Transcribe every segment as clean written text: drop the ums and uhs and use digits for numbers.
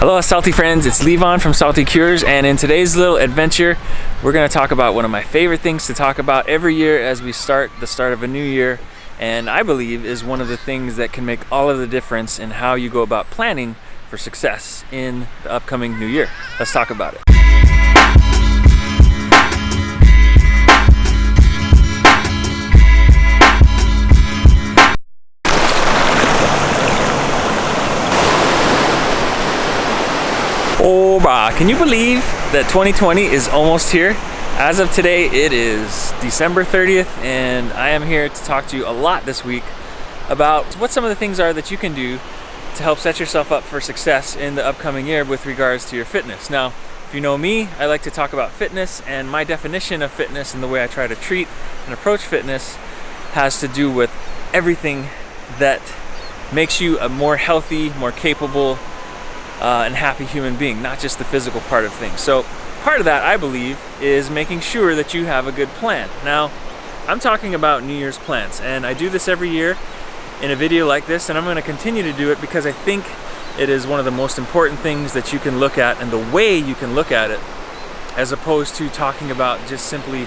Hello Salty friends, it's Levon from Salty Cures, and in today's little adventure we're going to talk about one of my favorite things to talk about every year as we start the start of a new year, and I believe is one of the things that can make all of the difference in how you go about planning for success in the upcoming new year. Let's talk about it. Oh, bah. Can you believe that 2020 is almost here? As of today, it is December 30th, and I am here to talk to you a lot this week about what some of the things are that you can do to help set yourself up for success in the upcoming year with regards to your fitness. Now, if you know me, I like to talk about fitness, and my definition of fitness and the way I try to treat and approach fitness has to do with everything that makes you a more healthy, more capable, and happy human being, not just the physical part of things. So part of that, I believe, is making sure that you have a good plan. Now, I'm talking about New Year's plans, and I do this every year in a video like this, and I'm going to continue to do it because I think it is one of the most important things that you can look at, and the way you can look at it, as opposed to talking about just simply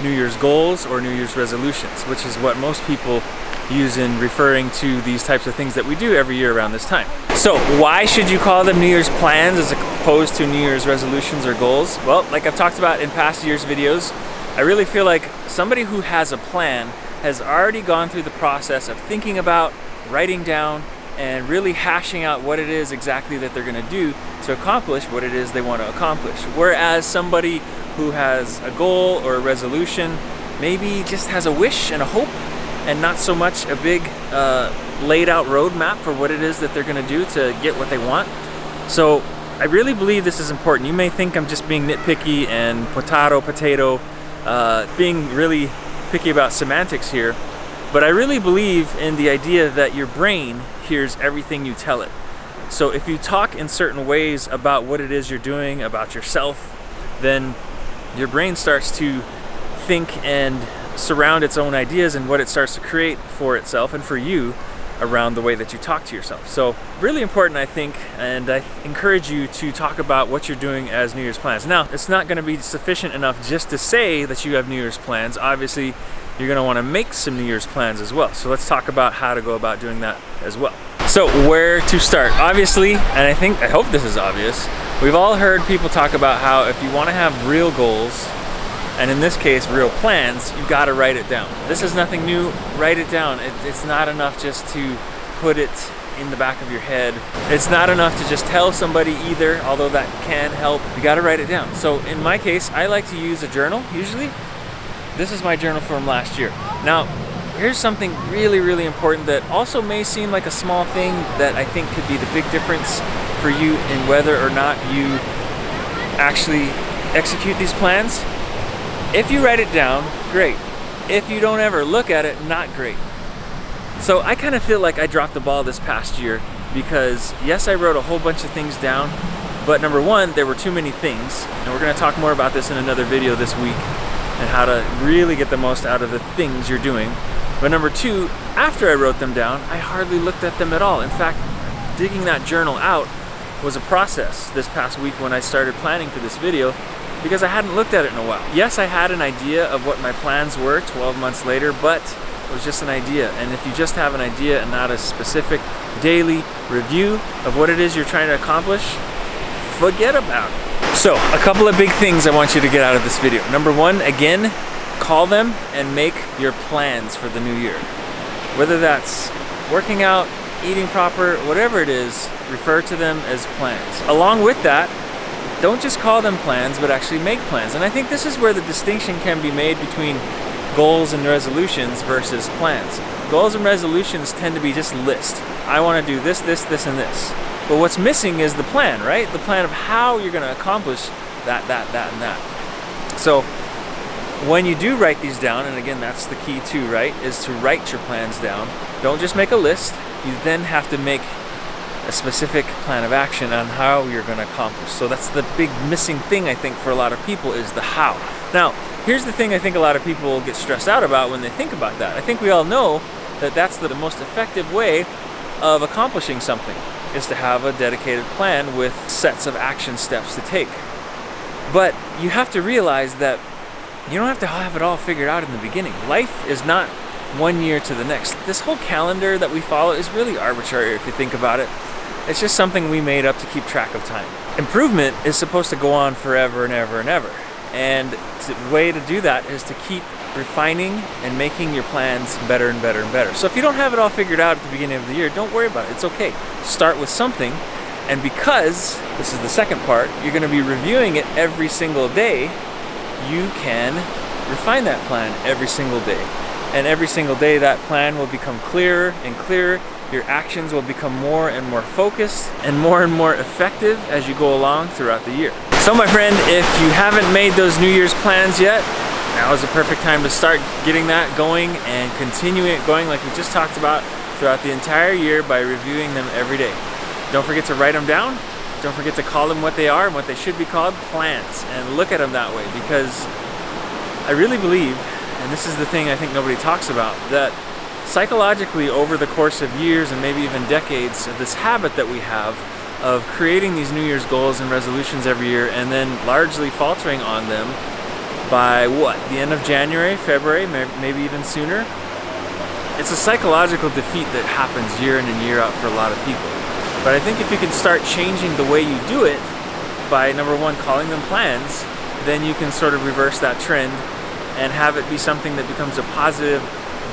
New Year's goals or New Year's resolutions, which is what most people use in referring to these types of things that we do every year around this time. So why should you call them New Year's plans as opposed to New Year's resolutions or goals? Well, like I've talked about in past years' videos, I really feel like somebody who has a plan has already gone through the process of thinking about, writing down, and really hashing out what it is exactly that they're going to do to accomplish what it is they want to accomplish. Whereas somebody who has a goal or a resolution maybe just has a wish and a hope, and not so much a big laid out roadmap for what it is that they're going to do to get what they want. So I really believe this is important. You may think I'm just being nitpicky and potato, being really picky about semantics here, but I really believe in the idea that your brain hears everything you tell it. So if you talk in certain ways about what it is you're doing, about yourself, then your brain starts to think and surround its own ideas and what it starts to create for itself and for you around the way that you talk to yourself. So really important, I think, and I encourage you to talk about what you're doing as New Year's plans. Now, it's not going to be sufficient enough just to say that you have New Year's plans. Obviously, you're going to want to make some New Year's plans as well. So let's talk about how to go about doing that as well. So where to start? Obviously, and I hope this is obvious, we've all heard people talk about how if you want to have real goals, and in this case, real plans, you got to write it down. This is nothing new. Write it down. It's not enough just to put it in the back of your head. It's not enough to just tell somebody either, although that can help. You got to write it down. So in my case, I like to use a journal, usually. This is my journal from last year. Now, here's something really, really important that also may seem like a small thing that I think could be the big difference for you in whether or not you actually execute these plans. If you write it down, great. If you don't ever look at it, not great. So I kind of feel like I dropped the ball this past year because yes, I wrote a whole bunch of things down, but number one, there were too many things, and we're going to talk more about this in another video this week and how to really get the most out of the things you're doing. But number two, after I wrote them down, I hardly looked at them at all. In fact, digging that journal out was a process this past week when I started planning for this video, because I hadn't looked at it in a while. Yes, I had an idea of what my plans were 12 months later, but it was just an idea. And if you just have an idea and not a specific daily review of what it is you're trying to accomplish, forget about it. So, a couple of big things I want you to get out of this video. Number one, again, call them and make your plans for the new year. Whether that's working out, eating proper, whatever it is, refer to them as plans. Along with that, don't just call them plans, but actually make plans. And I think this is where the distinction can be made between goals and resolutions versus plans. Goals and resolutions tend to be just lists. I want to do this, this, this, and this. But what's missing is the plan, right? The plan of how you're going to accomplish that, and that. So when you do write these down, and again, that's the key too, right? Is to write your plans down. Don't just make a list. You then have to make a specific plan of action on how you're going to accomplish. So that's the big missing thing, I think, for a lot of people, is the how. Now, here's the thing I think a lot of people get stressed out about when they think about that. I think we all know that that's the most effective way of accomplishing something. is to have a dedicated plan with sets of action steps to take. But you have to realize that you don't have to have it all figured out in the beginning. Life is not 1 year to the next. This whole calendar that we follow is really arbitrary if you think about it. It's just something we made up to keep track of time. Improvement is supposed to go on forever and ever and ever. And the way to do that is to keep refining and making your plans better and better and better. So if you don't have it all figured out at the beginning of the year, don't worry about it. It's okay. Start with something. And because this is the second part, you're going to be reviewing it every single day, you can refine that plan every single day. And every single day that plan will become clearer and clearer. Your actions will become more and more focused and more effective as you go along throughout the year. So my friend, if you haven't made those New Year's plans yet, now is the perfect time to start getting that going and continuing it going like we just talked about throughout the entire year by reviewing them every day. Don't forget to write them down. Don't forget to call them what they are and what they should be called, plans, and look at them that way, because I really believe, and this is the thing I think nobody talks about, that psychologically over the course of years and maybe even decades of this habit that we have of creating these New Year's goals and resolutions every year and then largely faltering on them by the end of January, February, maybe even sooner. It's a psychological defeat that happens year in and year out for a lot of people. But I think if you can start changing the way you do it by, number one, calling them plans, then you can sort of reverse that trend and have it be something that becomes a positive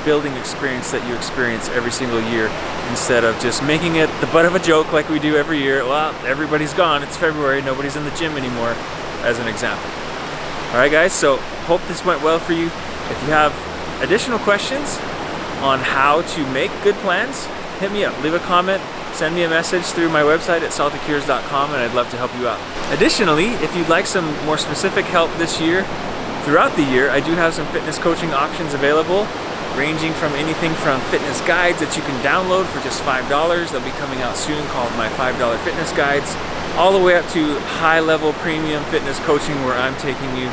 building experience that you experience every single year, instead of just making it the butt of a joke like we do every year. Well, everybody's gone, it's February, nobody's in the gym anymore, as an example. Alright guys, so hope this went well for you. If you have additional questions on how to make good plans, hit me up, leave a comment, send me a message through my website at saltycures.com, and I'd love to help you out. Additionally, if you'd like some more specific help this year, throughout the year, I do have some fitness coaching options available, ranging from anything from fitness guides that you can download for just $5, they'll be coming out soon, called my $5 fitness guides, all the way up to high-level premium fitness coaching where I'm taking you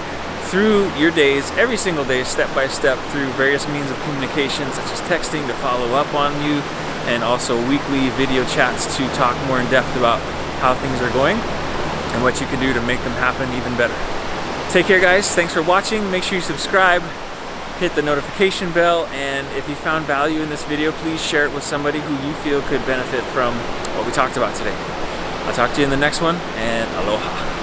through your days, every single day, step by step, through various means of communication such as texting to follow up on you, and also weekly video chats to talk more in depth about how things are going and what you can do to make them happen even better. Take care guys, thanks for watching, make sure you subscribe, hit the notification bell, and if you found value in this video, please share it with somebody who you feel could benefit from what we talked about today. I'll talk to you in the next one, and aloha.